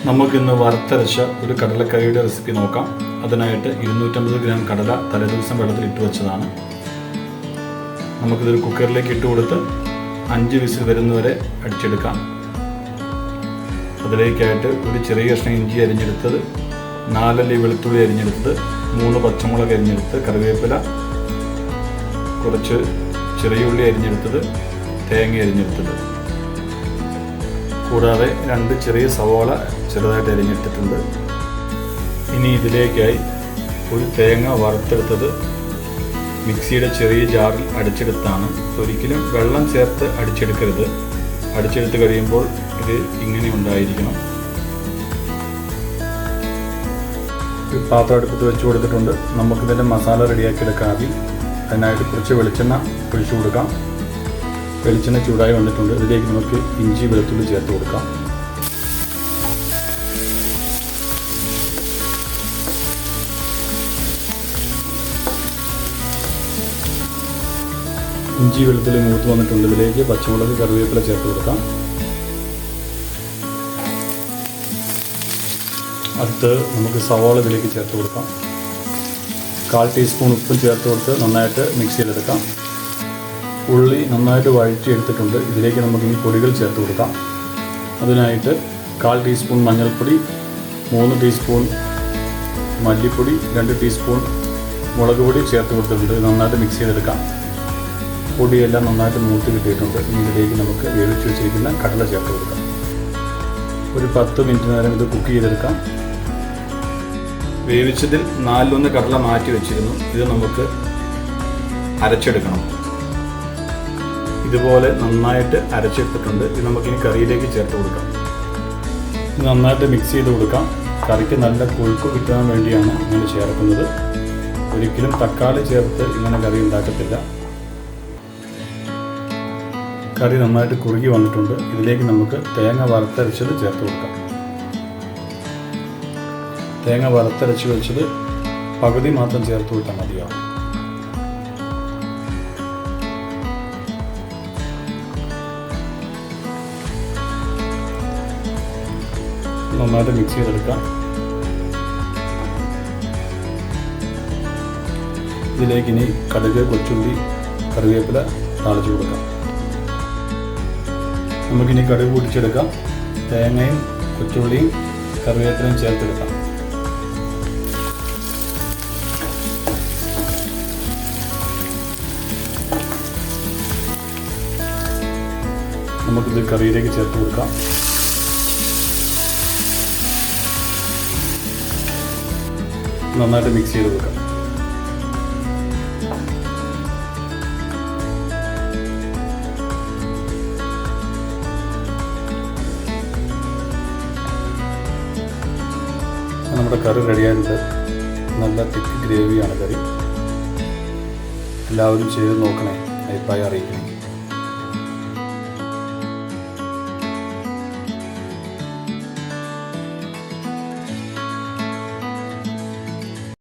നമുക്കിന്ന് വറുത്തരച്ച ഒരു കടലക്കറിയുടെ റെസിപ്പി നോക്കാം. അതിനായിട്ട് 250 ഗ്രാം കടല തലേദിവസം വെള്ളത്തിൽ ഇട്ട് വെച്ചതാണ്. നമുക്കിതൊരു കുക്കറിലേക്ക് ഇട്ട് കൊടുത്ത് 5 വിസിൽ വരുന്നവരെ അടിച്ചെടുക്കാം. അതിലേക്കായിട്ട് ഒരു ചെറിയ കഷ്ണം ഇഞ്ചി അരിഞ്ഞെടുത്തത്, 4 അല്ലി വെളുത്തുള്ളി അരിഞ്ഞെടുത്തത്, 3 പച്ചമുളക് അരിഞ്ഞെടുത്ത്, കറിവേപ്പില, കുറച്ച് ചെറിയ ഉള്ളി അരിഞ്ഞെടുത്തത്, തേങ്ങ അരിഞ്ഞെടുത്തത്, കൂടാതെ 2 ചെറിയ സവാള ചെറുതായിട്ട് അരിഞ്ഞെടുത്തിട്ടുണ്ട്. ഇനി ഇതിലേക്കായി ഒരു തേങ്ങ വറുത്തെടുത്തത് മിക്സിയുടെ ചെറിയ ജാറിൽ അടിച്ചെടുത്താണ്. ഒരിക്കലും വെള്ളം ചേർത്ത് അടിച്ചെടുക്കരുത്. അടിച്ചെടുത്ത് കഴിയുമ്പോൾ ഇത് ഇങ്ങനെ ഉണ്ടായിരിക്കണം. ഒരു പാത്രം അടുപ്പത്ത് വെച്ച് കൊടുത്തിട്ടുണ്ട്. നമുക്കിതിൻ്റെ മസാല റെഡിയാക്കി എടുക്കാം. അതിനായിട്ട് കുറച്ച് വെളിച്ചെണ്ണ ഒഴിച്ചു കൊടുക്കാം. വെളിച്ചെണ്ണ ചൂടായി വന്നിട്ടുണ്ട്. ഇതിലേക്ക് നമുക്ക് ഇഞ്ചി വെളുത്തുള്ളി ചേർത്ത് കൊടുക്കാം. ഇഞ്ചി വെളുത്തുള്ളി മൂത്ത് വന്നിട്ടുണ്ട്. ഇതിലേക്ക് പച്ചമുളക്, കറിവേപ്പില ചേർത്ത് കൊടുക്കാം. അടുത്ത് നമുക്ക് സവാള ഇതിലേക്ക് ചേർത്ത് കൊടുക്കാം. 1/4 ടീസ്പൂൺ ഉപ്പും ചേർത്ത് കൊടുത്ത് നന്നായിട്ട് മിക്സ് ചെയ്തെടുക്കാം. ഉള്ളി നന്നായിട്ട് വഴറ്റിയെടുത്തിട്ടുണ്ട്. ഇതിലേക്ക് നമുക്കിനി പൊടികൾ ചേർത്ത് കൊടുക്കാം. അതിനായിട്ട് 1/4 ടീസ്പൂൺ മഞ്ഞൾപ്പൊടി, 3 ടീസ്പൂൺ മല്ലിപ്പൊടി, 2 ടീസ്പൂൺ മുളക് പൊടി ചേർത്ത് കൊടുത്തിട്ടുണ്ട്. നന്നായിട്ട് മിക്സ് ചെയ്തെടുക്കാം. പൊടിയെല്ലാം നന്നായിട്ട് മൂത്ത് കിട്ടിയിട്ടുണ്ട്. ഇനി ഇതിലേക്ക് നമുക്ക് വേവിച്ച് വെച്ചിരിക്കുന്ന കടല ചേർത്ത് കൊടുക്കാം. ഒരു 10 മിനിറ്റ് നേരം ഇത് കുക്ക് ചെയ്തെടുക്കാം. വേവിച്ചതിൽ 4/1 കടല മാറ്റി വെച്ചിരുന്നു. ഇത് നമുക്ക് അരച്ചെടുക്കണം. ഇതുപോലെ നന്നായിട്ട് അരച്ചെടുത്തിട്ടുണ്ട്. ഇത് നമുക്കിനി കറിയിലേക്ക് ചേർത്ത് കൊടുക്കാം. ഇത് നന്നായിട്ട് മിക്സ് ചെയ്ത് കൊടുക്കാം. കറിക്ക് നല്ല കൊഴുപ്പ് കിട്ടാൻ വേണ്ടിയാണ് ഇങ്ങനെ ചേർക്കുന്നത്. ഒരിക്കലും തക്കാളി ചേർത്ത് ഇങ്ങനെ കറി ഉണ്ടാക്കത്തില്ല. കറി നന്നായിട്ട് കുറുകി വന്നിട്ടുണ്ട്. ഇതിലേക്ക് നമുക്ക് തേങ്ങ വറുത്തരച്ചത് ചേർത്ത് കൊടുക്കാം. തേങ്ങ വറുത്തരച്ച് വെച്ചത് പകുതി മാത്രം ചേർത്ത് കൊടുത്താൽ മതിയാവും. നന്നായിട്ട് മിക്സ് ചെയ്തെടുക്കാം. ഇതിലേക്ക് ഇനി കടുക്, കൊച്ചുള്ളി, കറിവേപ്പില താളിച്ചു കൊടുക്കാം. നമുക്കിനി കടുക് പൊട്ടിച്ചെടുക്കാം. തേങ്ങയും കൊച്ചുള്ളിയും കറിവേപ്പിലയും ചേർത്തെടുക്കാം. നമുക്കിത് കറിയിലേക്ക് ചേർത്ത് കൊടുക്കാം. നന്നായിട്ട് മിക്സ് ചെയ്ത് കൊടുക്കാം. നമ്മുടെ കറി റെഡിയായിട്ടുണ്ട്. നല്ല തിക്ക് ഗ്രേവിയാണ് കറി. എല്ലാവരും ചെയ്ത് നോക്കണേ. അഭിപ്രായം അറിയിക്കണം.